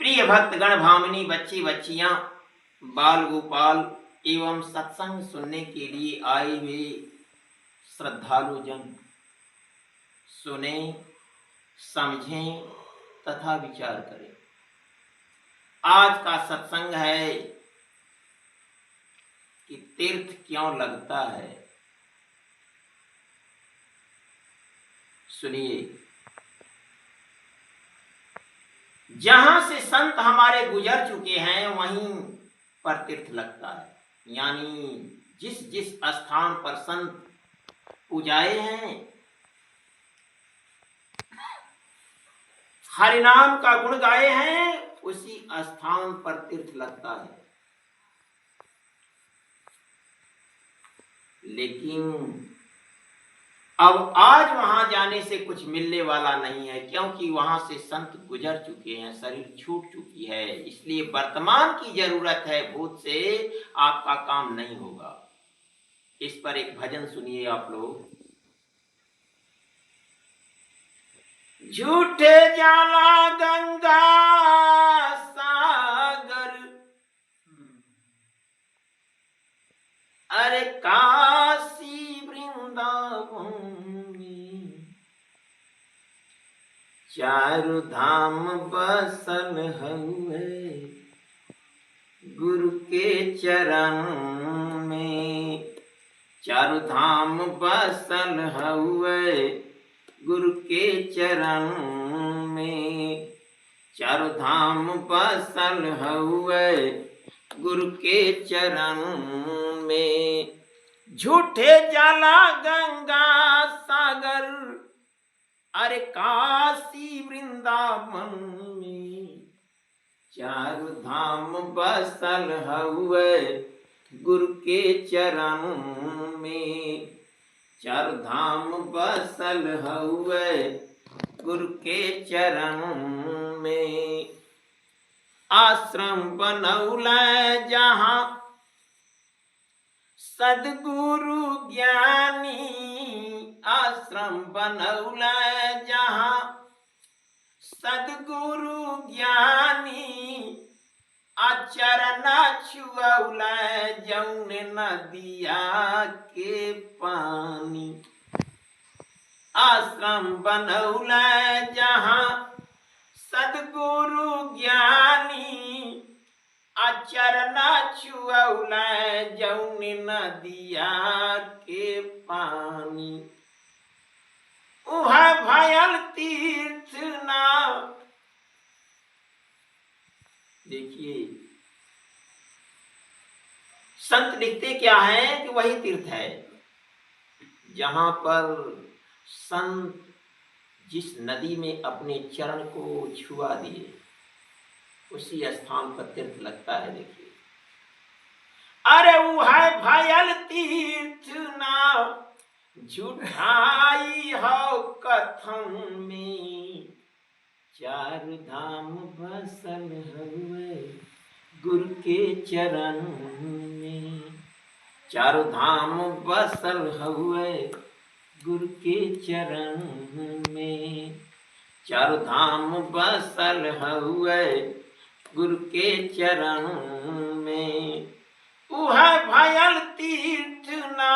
प्रिय भक्तगण, भामिनी, बच्चे बच्चियां, बाल गोपाल एवं सत्संग सुनने के लिए आए हुए श्रद्धालु जन, सुने, समझें तथा विचार करें। आज का सत्संग है कि तीर्थ क्यों लगता है। सुनिए, जहां से संत हमारे गुजर चुके हैं वहीं पर तीर्थ लगता है। यानी जिस जिस स्थान पर संत पूजाए हैं, हरिनाम का गुण गाए हैं, उसी स्थान पर तीर्थ लगता है। लेकिन अब आज वहां जाने से कुछ मिलने वाला नहीं है, क्योंकि वहां से संत गुजर चुके हैं, शरीर छूट चुकी है। इसलिए वर्तमान की जरूरत है, भूत से आपका काम नहीं होगा। इस पर एक भजन सुनिए आप लोग। झूठे जाला गंगा सागर, अरे काशी वृंदावन, चारु धाम बसल हुए गुरु के चरण में। चारु धाम बसल हुए गुरु के चरण में। चारु धाम बसल हुए गुरु के चरण में। झूठे जाला गंगा सागर, अरे काशी वृंदावन में। चारु धाम बसल हुए गुरु के चरण में। चारु धाम बसल हुए गुरु के चरण में। आश्रम बनौला जहाँ सदगुरु ज्ञानी। आश्रम बनौला जहाँ सदगुरु ज्ञानी। आचरण छुअौला जौन नदिया के पानी। आश्रम बनौला जहाँ सदगुरु ज्ञानी। आचरण छुअौला जौन नदिया के पानी। उह भयल तीर्थ ना। देखिए, संत लिखते क्या है कि वही तीर्थ है जहां पर संत जिस नदी में अपने चरण को छुआ दिए, उसी स्थान पर तीर्थ लगता है। देखिए, अरे वह भयल तीर्थ ना झूठाई हो कथन में। चारु धाम बसल हुए गुरु के चरण में। चारु धाम बसल हुए गुरु के चरण में। चारु धाम बसल हुए गुरु के चरण में। उह भयल तीर्थ ना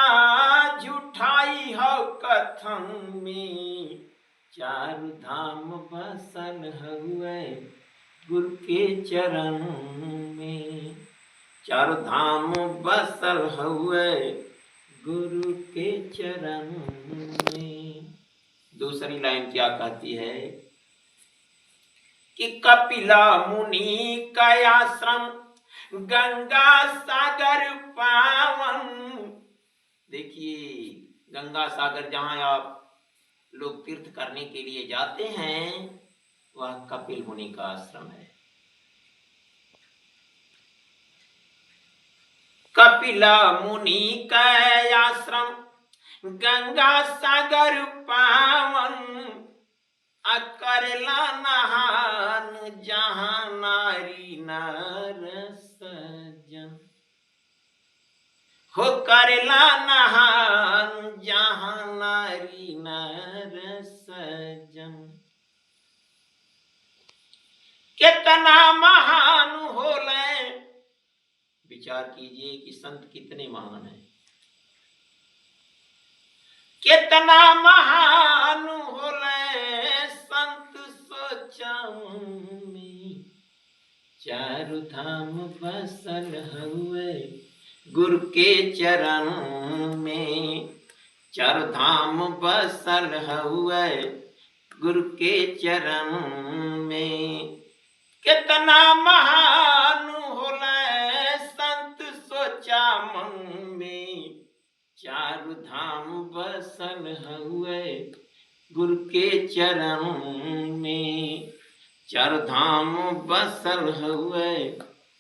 झूठाई हो कथन में। चारु धाम बसल हुए गुरु के चरण में। चारु धाम बसल हुए गुरु के चरण में। दूसरी लाइन क्या कहती है कि कपिला मुनि का आश्रम गंगा सागर पावन। देखिए, गंगा सागर जहां आप लोग तीर्थ करने के लिए जाते हैं, वह कपिल मुनि का आश्रम है। कपिला मुनि का आश्रम गंगा सागर पावन। अकरला नहान जहां नारी नर सज्जन। हो करला नहान जहां नारी नर सज्जन। कितना महान होले। विचार कीजिए कि संत कितने महान हैं। कितना महान होले संत सोचाऊं, चारु धाम बसल हुए गुरु के चरण में। चारु धाम बसल हुए गुरु के चरण में। कितना महान होले संत सोचा मन में। चारु धाम बसल हुए गुरु के चरण में। चारु धाम बसल हुए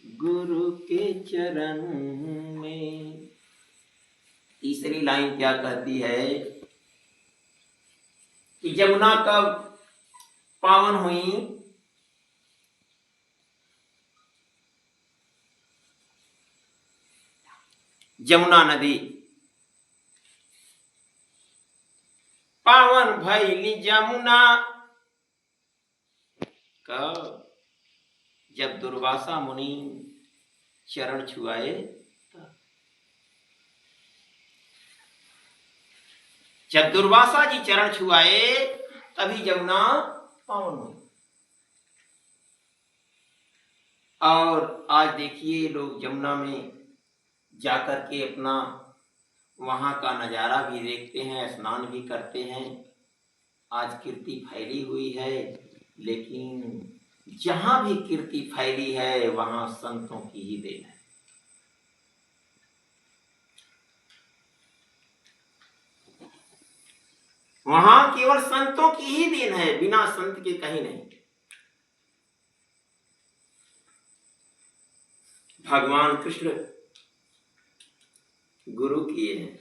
गुरु के चरण में। तीसरी लाइन क्या कहती है कि जमुना कब पावन हुई? जमुना नदी पावन भैली जमुना कब? जब दुर्वासा मुनि चरण छुआए। जब दुर्वासा जी चरण छुआए तभी जमुना पावन हुई। और आज देखिए लोग जमुना में जाकर के अपना वहां का नजारा भी देखते हैं, स्नान भी करते हैं। आज कीर्ति फैली हुई है, लेकिन जहां भी कीर्ति फैली है वहां संतों की ही देन है। वहां केवल संतों की ही देन है, बिना संत के कहीं नहीं। भगवान कृष्ण गुरु किए हैं,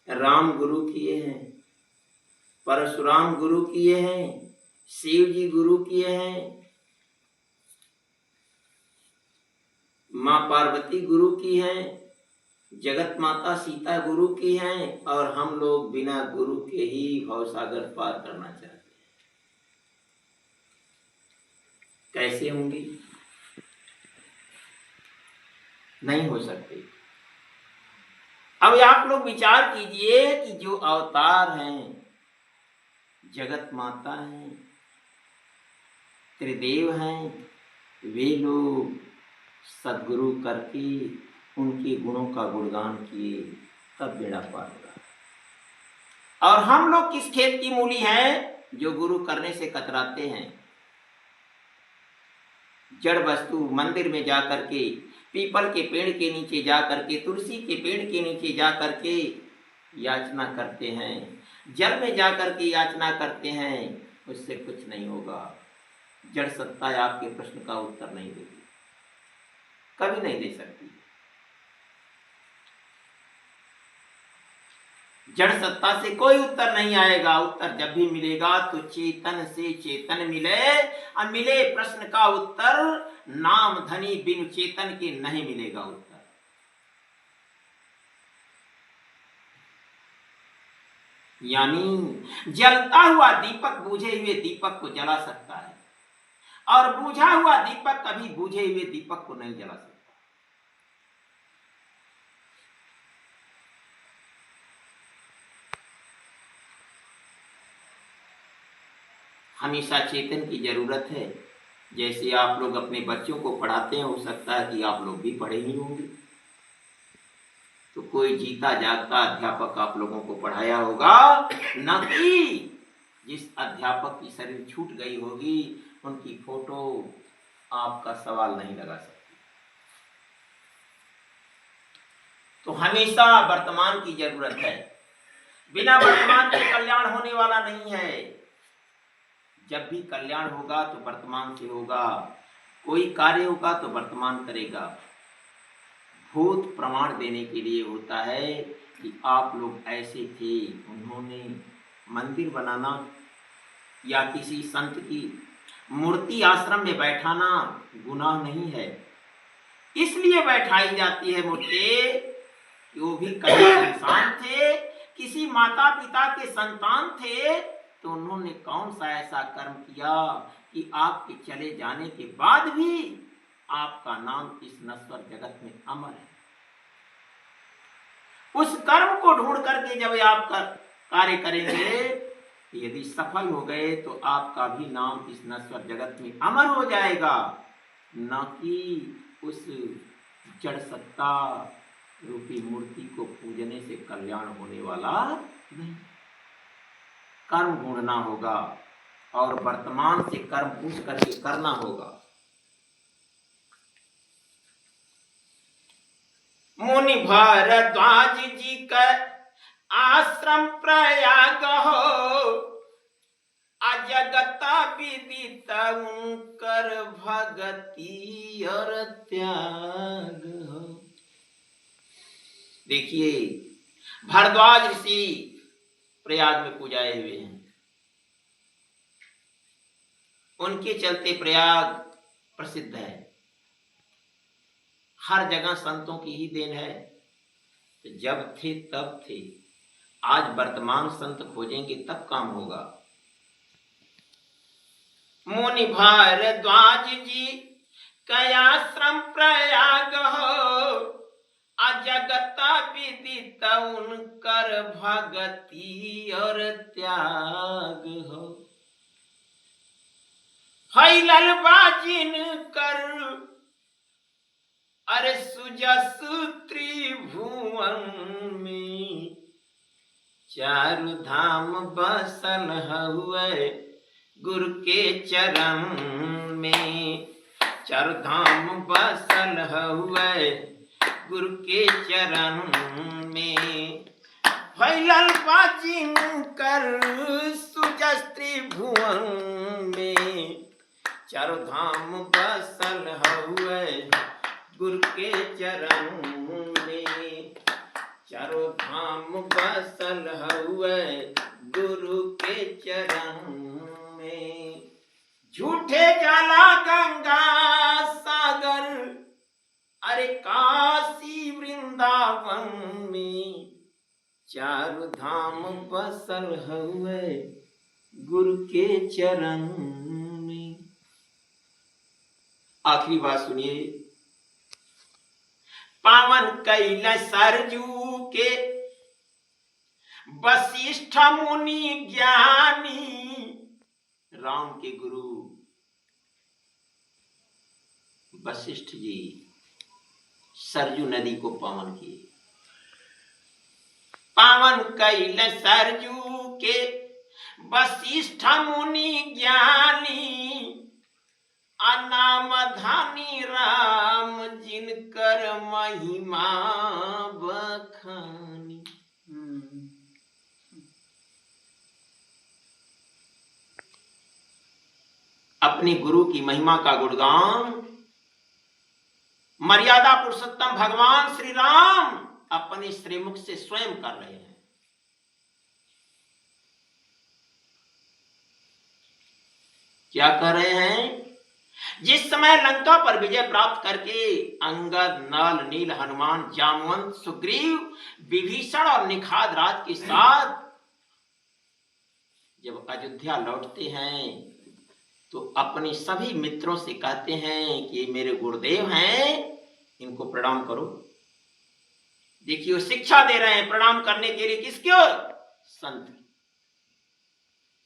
राम गुरु किए हैं, परशुराम गुरु किए हैं, शिव जी गुरु किए हैं, मां पार्वती गुरु की हैं, जगत माता सीता गुरु की हैं, और हम लोग बिना गुरु के ही भवसागर पार करना चाहते हैं। कैसे होंगी? नहीं हो सकते। अब आप लोग विचार कीजिए कि जो अवतार हैं, जगत माता हैं, त्रिदेव हैं, वे लोग सद्गुरु करके उनके गुणों का गुणगान किए तब बेड़ा पार होगा। और हम लोग किस खेत की मूली हैं जो गुरु करने से कतराते हैं। जड़ वस्तु मंदिर में जाकर के, पीपल के पेड़ के नीचे जाकर के, तुलसी के पेड़ के नीचे जाकर के याचना करते हैं, जल में जाकर के याचना करते हैं, उससे कुछ नहीं होगा। जड़ सत्ता आपके प्रश्न का उत्तर नहीं देगी, कभी नहीं दे सकती। जड़ सत्ता से कोई उत्तर नहीं आएगा। उत्तर जब भी मिलेगा तो चेतन से चेतन मिले, और मिले प्रश्न का उत्तर नाम धनी बिनु चेतन के नहीं मिलेगा उत्तर। यानी जलता हुआ दीपक बुझे हुए दीपक को जला सकता है, और बुझा हुआ दीपक कभी बुझे हुए दीपक को नहीं जला सकता। हमेशा चेतन की जरूरत है। जैसे आप लोग अपने बच्चों को पढ़ाते हैं, हो सकता है कि आप लोग भी पढ़े ही होंगे, तो कोई जीता जागता अध्यापक आप लोगों को pढ़ाया होगा, न कि जिस अध्यापक की शरीर छूट गई होगी उनकी फोटो आपका सवाल नहीं लगा सकती। तो हमेशा वर्तमान की जरूरत है। बिना वर्तमान के कल्याण होने वाला नहीं है। जब भी कल्याण होगा तो वर्तमान से होगा, कोई कार्य होगा तो वर्तमान करेगा। भूत प्रमाण देने के लिए होता है कि आप लोग ऐसे थे, उन्होंने मंदिर बनाना या किसी संत की मूर्ति आश्रम में बैठाना गुनाह नहीं है। इसलिए बैठाई जाती है मूर्ति कि वो भी कभी इंसान थे, किसी माता पिता के संतान थे, तो उन्होंने कौन सा ऐसा कर्म किया कि आपके चले जाने के बाद भी आपका नाम इस नश्वर जगत में अमर है। उस कर्म को ढूंढ करके जब आप कार्य करेंगे, यदि सफल हो गए तो आपका भी नाम इस नश्वर जगत में अमर हो जाएगा, न कि उस जड़ सत्ता रूपी मूर्ति को पूजने से कल्याण होने वाला नहीं। कर्म ढूंढना होगा और वर्तमान से कर्म पूछ करके करना होगा। मुनि भारद्वाज जी का आश्रम प्रयाग हो, अजगता विदित उनकर भगति और त्याग हो। देखिए, भारद्वाज ऋषि प्रयाग में पूजाए हुए हैं, उनके चलते प्रयाग प्रसिद्ध है। हर जगह संतों की ही देन है। तो जब थे तब थे, आज वर्तमान संत खोजेंगे तब काम होगा। मुनि भारद्वाज जी कयाश्रम प्रयाग हो, अजगता विदित उनकर भगति और त्याग हो। फैलल बाजिन कर अरे सुजस त्रिभुवन में, चारु धाम बसल हुए गुरु के चरण में। चारु धाम बसल हुए गुरु के चरण में, फैलल बाजिन कर सुजस त्रिभुवन में। चारु धाम बसल हुए गुरु के चरण में। चारों धाम बसल हुए गुरु के चरण में। झूठे जाला गंगा सागर अरे काशी वृंदावन में, चारों धाम बसल हुए गुरु के चरण में। आखिरी बात सुनिए। पावन कैल सरजू के वशिष्ठ मुनि ज्ञानी, राम के गुरु वशिष्ठ जी सरजू नदी को पावन किए। पावन कैल सरजू के वशिष्ठ मुनि ज्ञानी, अनाम धानी राम जिनकर महिमा बखानी। अपने गुरु की महिमा का गुणगान मर्यादा पुरुषोत्तम भगवान श्री राम अपने श्रीमुख से स्वयं कर रहे हैं। क्या कर रहे हैं? जिस समय लंका पर विजय प्राप्त करके अंगद, नल, नील, हनुमान, जामवंत, सुग्रीव, विभीषण और निखाद राज के साथ जब अयोध्या लौटते हैं तो अपने सभी मित्रों से कहते हैं कि ये मेरे गुरुदेव हैं, इनको प्रणाम करो। देखिए, शिक्षा दे रहे हैं प्रणाम करने के लिए। किसको? संत।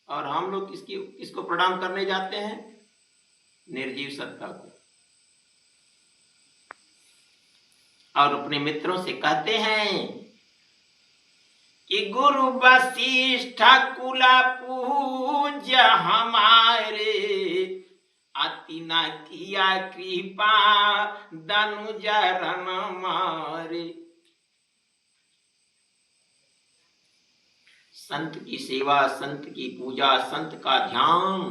और हम लोग किसको प्रणाम करने जाते हैं? निर्जीव सत्ता को। और अपने मित्रों से कहते हैं कि गुरु वशिष्ठ कुला पूज हमारे, अति न किया कृपा दनुजरन मारे। संत की सेवा, संत की पूजा, संत का ध्यान,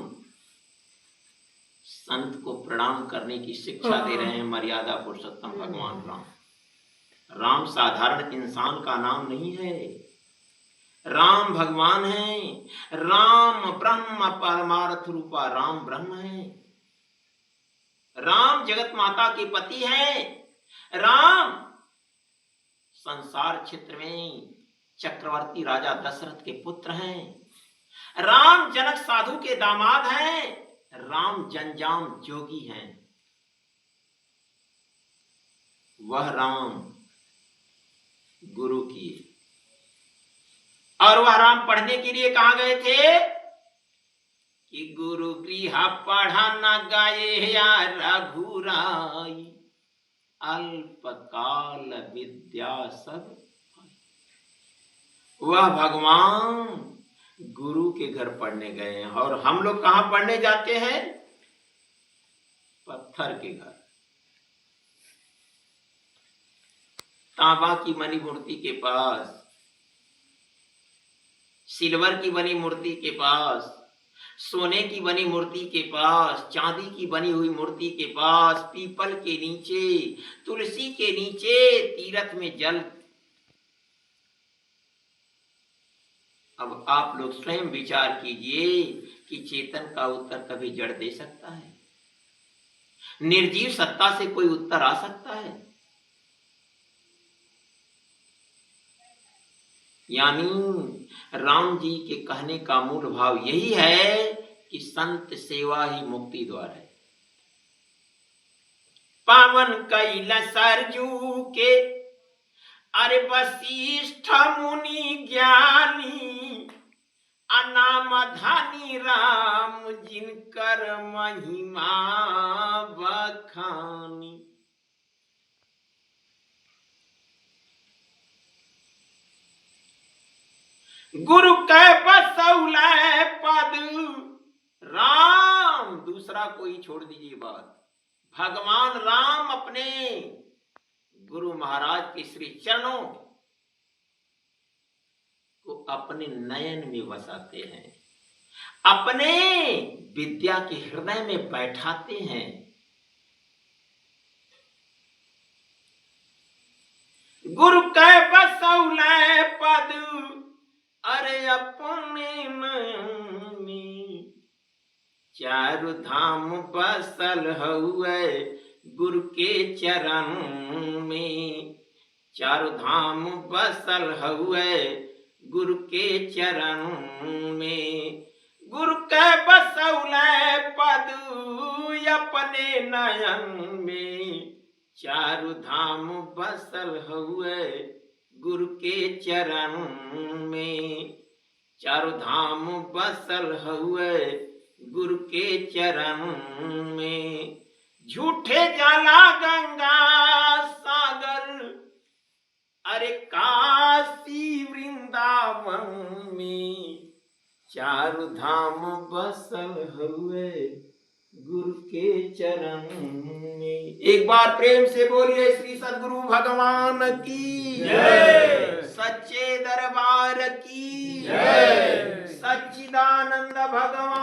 संत को प्रणाम करने की शिक्षा दे रहे हैं मर्यादा पुरुषोत्तम भगवान राम। राम साधारण इंसान का नाम नहीं है, राम भगवान है। राम ब्रह्म परमार्थ रूपा राम ब्रह्म है। राम जगत माता के पति है। राम संसार क्षेत्र में चक्रवर्ती राजा दशरथ के पुत्र हैं। राम जनक साधु के दामाद हैं, राम जंजाम जोगी हैं। वह राम गुरु की, और वह राम पढ़ने के लिए कहां गए थे कि गुरु गृह पढ़ा न गाये या रघुराई, अल्पकाल विद्या सब। वह भगवान गुरु के घर पढ़ने गए हैं, और हम लोग कहां पढ़ने जाते हैं? पत्थर के घर, तांबा की बनी मूर्ति के पास, सिल्वर की बनी मूर्ति के पास, सोने की बनी मूर्ति के पास, चांदी की बनी हुई मूर्ति के पास, पीपल के नीचे, तुलसी के नीचे तीर्थ में जल। अब आप लोग स्वयं विचार कीजिए कि चेतन का उत्तर कभी जड़ दे सकता है? निर्जीव सत्ता से कोई उत्तर आ सकता है? यानी राम जी के कहने का मूल भाव यही है कि संत सेवा ही मुक्ति द्वार है। पावन कैल सरजू के अरे वशिष्ठ मुनि ज्ञानी, अनाम धनी राम जिनकर महिमा बखानी। गुरु कै बसौलै पद राम, दूसरा कोई छोड़ दीजिए बात। भगवान राम अपने गुरु महाराज के श्री चरणों को अपने नयन में बसाते हैं, अपने विद्या के हृदय में बैठाते हैं। गुरु कै बसौलै पद अरे अपने नयन में, चारु धाम बसल हुए गुरु के चरण में, चारु धाम बसल हुए गुरु के चरण में। गुरु के बसौलै पद अपने नयन में, चारु धाम बसल हुए गुरु के चरण में, चारु धाम बसल हुए गुरु के चरण में। झूठे जाला गंगा सागर अरे काशी वृंदावन में, चारु धाम बसल हुए गुरु के चरण में। एक बार प्रेम से बोलिए श्री सद्गुरु भगवान की जय, सच्चे दरबार की जय, सच्चिदानंद भगवान